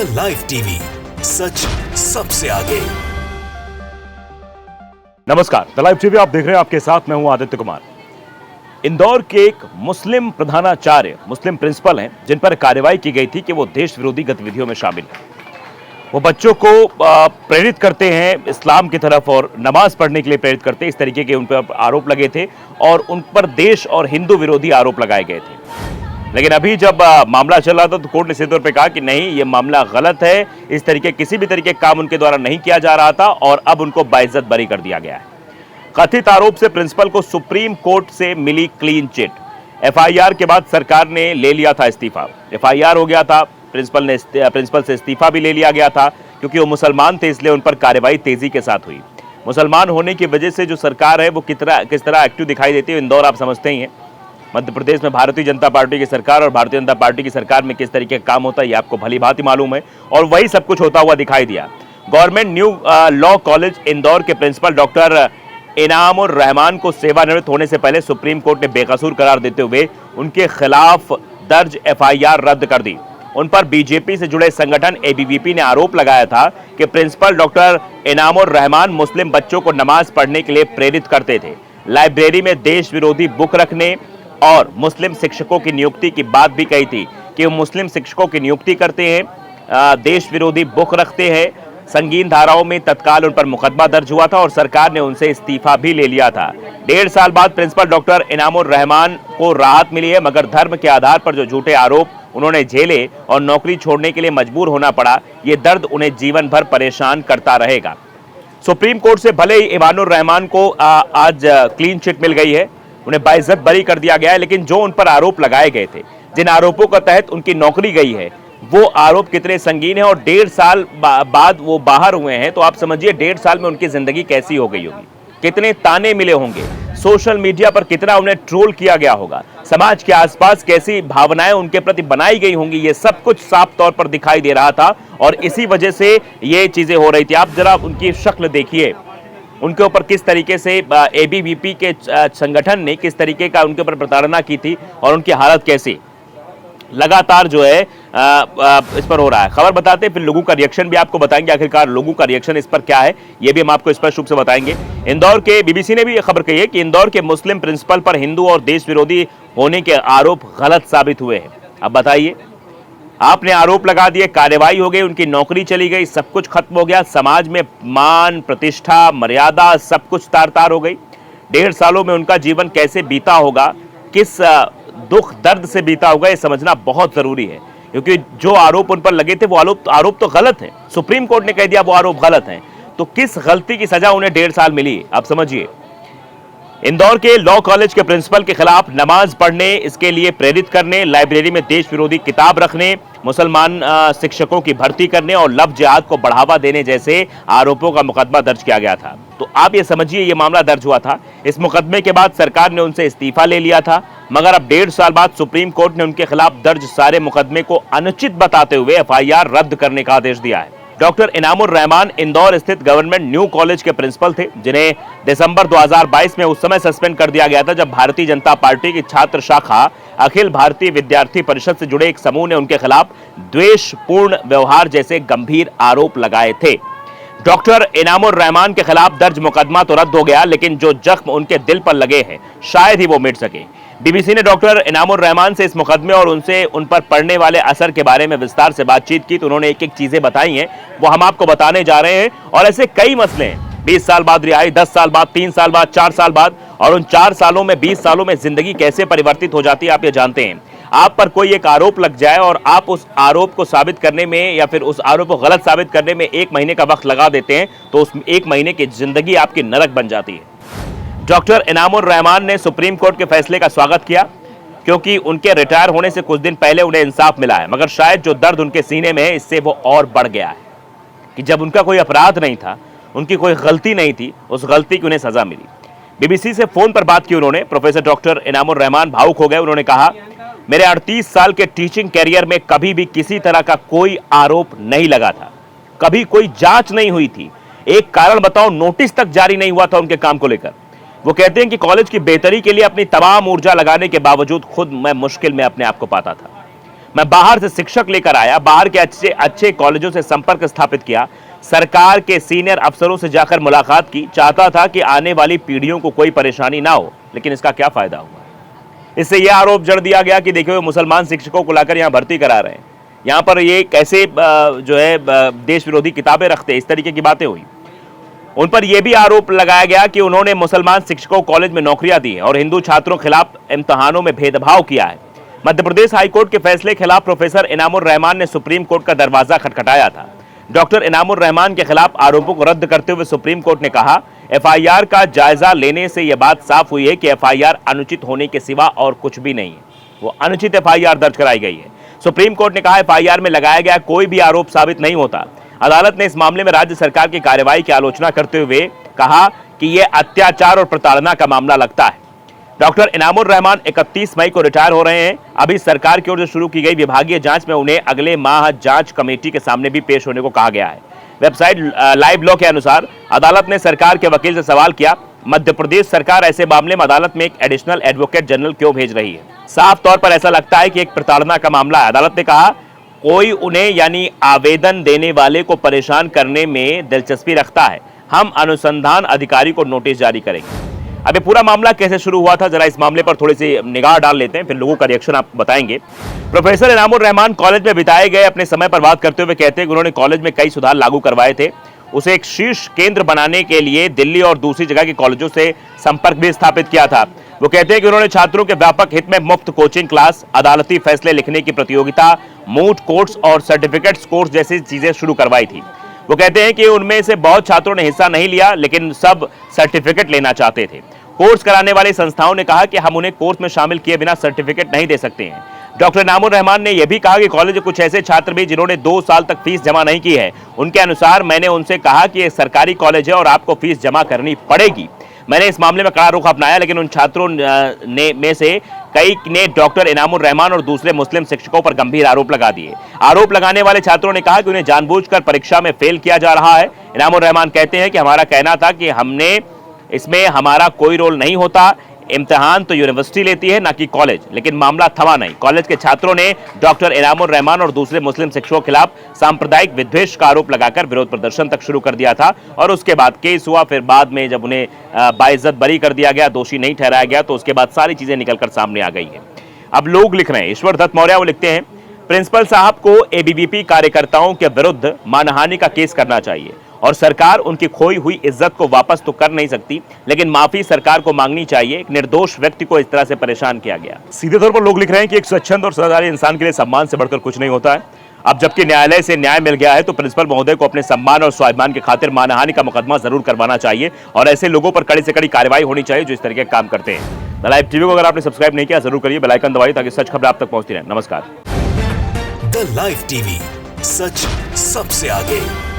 The live TV, सच सबसे आगे। नमस्कार, द लाइव टीवी आप देख रहे हैं, आपके साथ मैं हूं आदित्य कुमार। इंदौर के एक मुस्लिम प्रधानाचार्य, मुस्लिम प्रिंसिपल हैं, जिन पर कार्रवाई की गई थी कि वो देश विरोधी गतिविधियों में शामिल हैं। वो बच्चों को प्रेरित करते हैं इस्लाम की तरफ और नमाज पढ़ने के लिए प्रेरित करते हैं, इस तरीके के उन पर आरोप लगे थे और उन पर देश और हिंदू विरोधी आरोप लगाए गए थे। लेकिन अभी जब मामला चल रहा था तो कोर्ट ने सीधे तौर पे कहा कि नहीं, ये मामला गलत है, इस तरीके किसी भी तरीके काम उनके द्वारा नहीं किया जा रहा था और अब उनको बाइज्जत बरी कर दिया गया है। कथित आरोप से प्रिंसिपल को सुप्रीम कोर्ट से मिली क्लीन चिट। एफआईआर के बाद सरकार ने ले लिया था इस्तीफा। एफआईआर हो गया था, प्रिंसिपल से इस्तीफा भी ले लिया गया था क्योंकि वो मुसलमान थे, इसलिए उन पर कार्रवाई तेजी के साथ हुई। मुसलमान होने की वजह से जो सरकार है वो किस तरह एक्टिव दिखाई देती है, इंदौर आप समझते ही हैं। मध्य प्रदेश में भारतीय जनता पार्टी की सरकार और भारतीय जनता पार्टी की सरकार में किस तरीके का काम होता है ये आपको भली भांति मालूम है और वही सब कुछ होता हुआ दिखाई दिया। Government new law college Indore के प्रिंसिपल डॉक्टर इनामुर रहमान को सेवानिवृत्त होने से पहले सुप्रीम कोर्ट ने बेकसूर करार देते हुए उनके खिलाफ दर्ज एफआईआर रद्द कर दी। उन पर बीजेपी से जुड़े संगठन एबीवीपी ने आरोप लगाया था कि प्रिंसिपल डॉक्टर इनामुर रहमान मुस्लिम बच्चों को नमाज पढ़ने के लिए प्रेरित करते थे। लाइब्रेरी में देश विरोधी बुक रखने और मुस्लिम शिक्षकों की नियुक्ति की बात भी कही थी कि वो मुस्लिम शिक्षकों की नियुक्ति करते हैं, देश विरोधी बुक रखते हैं। संगीन धाराओं में तत्काल उन पर मुकदमा दर्ज हुआ था और सरकार ने उनसे इस्तीफा भी ले लिया था। 1.5 साल बाद प्रिंसिपल डॉक्टर इनामुर रहमान को राहत मिली है, मगर धर्म के आधार पर जो झूठे आरोप उन्होंने झेले और नौकरी छोड़ने के लिए मजबूर होना पड़ा, ये दर्द उन्हें जीवन भर परेशान करता रहेगा। सुप्रीम कोर्ट से भले ही इनामुर रहमान को आज क्लीन चिट मिल गई है, उन्हें बाइज्जत बरी कर दिया गया है, लेकिन जो उन पर आरोप लगाए गए थे, जिन आरोपों के तहत उनकी नौकरी गई है, वो आरोप कितने संगीन है और 1.5 साल बाद वो बाहर हुए हैं, तो आप समझिए 1.5 साल में उनकी जिंदगी कैसी हो गई होगी, कितने ताने मिले होंगे, सोशल मीडिया पर कितना उन्हें ट्रोल किया गया होगा, समाज के आसपास कैसी भावनाएं उनके प्रति बनाई गई होंगी, ये सब कुछ साफ तौर पर दिखाई दे रहा था और इसी वजह से ये चीजें हो रही थी। आप जरा उनकी शक्ल देखिए, उनके ऊपर किस तरीके से एबीवीपी के संगठन ने किस तरीके का उनके ऊपर प्रताड़ना की थी और उनकी हालत कैसी लगातार जो है इस पर हो रहा है। खबर बताते हैं, फिर लोगों का रिएक्शन भी आपको बताएंगे, आखिरकार लोगों का रिएक्शन इस पर क्या है ये भी हम आपको स्पष्ट रूप से बताएंगे। इंदौर के बीबीसी ने भी ये खबर कही है कि इंदौर के मुस्लिम प्रिंसिपल पर हिंदू और देश विरोधी होने के आरोप गलत साबित हुए हैं। अब बताइए, आपने आरोप लगा दिए, कार्रवाई हो गई, उनकी नौकरी चली गई, सब कुछ खत्म हो गया, समाज में मान, प्रतिष्ठा, मर्यादा सब कुछ तार-तार हो गई। 1.5 सालों में उनका जीवन कैसे बीता होगा, किस दुख दर्द से बीता होगा, ये समझना बहुत जरूरी है, क्योंकि जो आरोप उन पर लगे थे वो आरोप तो गलत है। सुप्रीम कोर्ट ने कह दिया वो आरोप गलत है, तो किस गलती की सजा उन्हें 1.5 साल मिली, आप समझिए। इंदौर के लॉ कॉलेज के प्रिंसिपल के खिलाफ नमाज पढ़ने, इसके लिए प्रेरित करने, लाइब्रेरी में देश विरोधी किताब रखने, मुसलमान शिक्षकों की भर्ती करने और लव जिहाद को बढ़ावा देने जैसे आरोपों का मुकदमा दर्ज किया गया था। तो आप ये समझिए, ये मामला दर्ज हुआ था। इस मुकदमे के बाद सरकार ने उनसे इस्तीफा ले लिया था, मगर अब 1.5 साल बाद सुप्रीम कोर्ट ने उनके खिलाफ दर्ज सारे मुकदमे को अनुचित बताते हुए एफआईआर रद्द करने का आदेश दिया है। डॉक्टर इनामुर रहमान इंदौर स्थित गवर्नमेंट न्यू कॉलेज के प्रिंसिपल थे, जिन्हें दिसंबर 2022 में उस समय सस्पेंड कर दिया गया था जब भारतीय जनता पार्टी की छात्र शाखा अखिल भारतीय विद्यार्थी परिषद से जुड़े एक समूह ने उनके खिलाफ द्वेषपूर्ण व्यवहार जैसे गंभीर आरोप लगाए थे। डॉक्टर इनामुर रहमान के खिलाफ दर्ज मुकदमा तो रद्द हो गया, लेकिन जो जख्म उनके दिल पर लगे हैं शायद ही वो मिट सके। बीबीसी ने डॉक्टर इनामुर रहमान से इस मुकदमे और उन पर पड़ने वाले असर के बारे में विस्तार से बातचीत की, तो उन्होंने एक एक चीजें बताई हैं, वो हम आपको बताने जा रहे हैं। और ऐसे कई मसले हैं, 20 साल बाद रिहाई, 10 साल बाद, 3 साल बाद, 4 साल बाद, और उन 4 सालों में 20 सालों में जिंदगी कैसे परिवर्तित हो जाती है आप ये जानते हैं। आप पर कोई एक आरोप लग जाए और आप उस आरोप को साबित करने में या फिर उस आरोप को गलत साबित करने में 1 महीने का वक्त लगा देते हैं, तो उस 1 महीने की जिंदगी आपकी नरक बन जाती है। डॉक्टर इनामुर रहमान ने सुप्रीम कोर्ट के फैसले का स्वागत किया, क्योंकि उनके रिटायर होने से कुछ दिन पहले उन्हें इंसाफ मिला है, मगर शायद जो दर्द उनके सीने में है इससे वो और बढ़ गया है कि जब उनका कोई अपराध नहीं था, उनकी कोई गलती नहीं थी, उस गलती की उन्हें सजा मिली। बीबीसी से फोन पर बात की उन्होंने, प्रोफेसर डॉक्टर इनामुर रहमान भावुक हो गए। उन्होंने कहा, मेरे 38 साल के टीचिंग कैरियर में कभी भी किसी तरह का कोई आरोप नहीं लगा था, कभी कोई जांच नहीं हुई थी, एक कारण बताओ, नोटिस तक जारी नहीं हुआ था उनके काम को लेकर। वो कहते हैं कि कॉलेज की बेहतरी के लिए अपनी तमाम ऊर्जा लगाने के बावजूद खुद मैं मुश्किल में अपने आप को पाता था। मैं बाहर से शिक्षक लेकर आया, बाहर के अच्छे अच्छे कॉलेजों से संपर्क स्थापित किया, सरकार के सीनियर अफसरों से जाकर मुलाकात की, चाहता था कि आने वाली पीढ़ियों को कोई परेशानी ना हो। लेकिन इसका क्या फायदा हुआ? इससे यह आरोप जड़ दिया गया कि देखिए मुसलमान शिक्षकों को लाकर यहां भर्ती करा रहे हैं, यहां पर ये कैसे जो है देश विरोधी किताबें रखते हैं, इस तरीके की बातें हुई। उन पर यह भी आरोप लगाया गया कि उन्होंने मुसलमान शिक्षकों को कॉलेज में नौकरियां दी हैं और हिंदू छात्रों के खिलाफ इम्तिहानों में भेदभाव किया है। मध्य प्रदेश हाईकोर्ट के फैसले के खिलाफ प्रोफेसर इनामुर रहमान ने सुप्रीम कोर्ट का दरवाजा खटखटाया था। डॉक्टर इनामुर रहमान के खिलाफ आरोपों को रद्द करते हुए सुप्रीम कोर्ट ने कहा, एफआईआर का जायजा लेने से यह बात साफ हुई है कि एफआईआर अनुचित होने के सिवा और कुछ भी नहीं है। वो अनुचित एफआईआर दर्ज कराई गई है। सुप्रीम कोर्ट ने कहा, एफआईआर में लगाया गया कोई भी आरोप साबित नहीं होता। अदालत ने इस मामले में राज्य सरकार की कार्रवाई की आलोचना करते हुए कहा कि यह अत्याचार और प्रताड़ना का मामला लगता है। डॉक्टर इनामुर रहमान 31 मई को रिटायर हो रहे हैं। अभी सरकार की ओर से शुरू की गई विभागीय जांच में उन्हें अगले माह जांच कमेटी के सामने भी पेश होने को कहा गया है। वेबसाइट लाइव लॉ के अनुसार अदालत ने सरकार के वकील से सवाल किया, मध्य प्रदेश सरकार ऐसे मामले में अदालत में एक एडिशनल एडवोकेट जनरल क्यों भेज रही है? साफ तौर पर ऐसा लगता है कि एक प्रताड़ना का मामला है। अदालत ने कहा, कोई उन्हें यानी आवेदन देने वाले को परेशान करने में दिलचस्पी रखता है, हम अनुसंधान अधिकारी को नोटिस जारी करेंगे। अब ये पूरा मामला कैसे शुरू हुआ था, जरा इस मामले पर थोड़ी सी निगाह डाल लेते हैं, फिर लोगों का रिएक्शन आपको बताएंगे। प्रोफेसर इनामुर रहमान कॉलेज में बिताए गए अपने समय पर बात करते हुए कहते हैं कि उन्होंने कॉलेज में कई सुधार लागू करवाए थे। उसे एक शीर्ष केंद्र बनाने के लिए दिल्ली और दूसरी जगह के कॉलेजों से संपर्क भी स्थापित किया था। वो कहते हैं कि उन्होंने छात्रों के व्यापक हित में मुफ्त कोचिंग क्लास, अदालती फैसले लिखने की प्रतियोगिता, मूट कोर्ट्स और सर्टिफिकेट्स कोर्स जैसी चीजें शुरू करवाई थी। वो कहते हैं कि उनमें से बहुत छात्रों ने हिस्सा नहीं लिया, लेकिन सब सर्टिफिकेट लेना चाहते थे। कोर्स कराने वाली संस्थाओं ने कहा कि हम उन्हें कोर्स में शामिल किए बिना सर्टिफिकेट नहीं दे सकते हैं। डॉक्टर इनामुर रहमान ने यह भी कहा कि कॉलेज में कुछ ऐसे छात्र भी जिन्होंने 2 साल तक फीस जमा नहीं की है। उनके अनुसार मैंने उनसे कहा कि यह सरकारी कॉलेज है और आपको फीस जमा करनी पड़ेगी। मैंने इस मामले में कड़ा रुख अपनाया, लेकिन उन छात्रों में से कई ने डॉक्टर इनामुर रहमान और दूसरे मुस्लिम शिक्षकों पर गंभीर आरोप लगा दिए। आरोप लगाने वाले छात्रों ने कहा कि उन्हें जानबूझकर परीक्षा में फेल किया जा रहा है। इनामुर रहमान कहते हैं कि हमारा कहना था कि हमने इसमें हमारा कोई रोल नहीं होता, इम्तिहान तो यूनिवर्सिटी लेती है ना कि कॉलेज, लेकिन मामला थमा नहीं। कॉलेज के छात्रों ने डॉक्टर इनामुर रहमान और दूसरे मुस्लिम शिक्षकों के खिलाफ सांप्रदायिक विद्वेष का आरोप लगाकर विरोध प्रदर्शन तक शुरू कर दिया था और उसके बाद केस हुआ। फिर बाद में जब उन्हें बाइज्जत बरी कर दिया गया, दोषी नहीं ठहराया गया, तो उसके बाद सारी चीजें निकलकर सामने आ गई है। अब लोग लिख रहे हैं, ईश्वर दत्त मौर्य वो लिखते हैं, प्रिंसिपल साहब को एबीवीपी कार्यकर्ताओं के विरुद्ध मानहानि का केस करना चाहिए और सरकार उनकी खोई हुई इज्जत को वापस तो कर नहीं सकती, लेकिन माफी सरकार को मांगनी चाहिए। एक निर्दोष व्यक्ति को इस तरह से परेशान किया गया। सीधे तौर पर लोग लिख रहे हैं कि एक स्वच्छंद और सदाचारी इंसान के लिए सम्मान से बढ़कर कुछ नहीं होता है। अब जबकि न्यायालय से न्याय मिल गया है तो प्रिंसिपल महोदय को अपने सम्मान और स्वाभिमान की खातिर मानहानि का मुकदमा जरूर करवाना चाहिए और ऐसे लोगों पर कड़ी से कड़ी कार्रवाई होनी चाहिए जो इस तरीके का काम करते हैं। द लाइव टीवी को अगर आपने सब्सक्राइब नहीं किया जरूर करिए, बेल आइकन दबाइए ताकि सच खबर आप तक पहुंचती रहे। नमस्कार। द लाइव टीवी, सच सबसे आगे।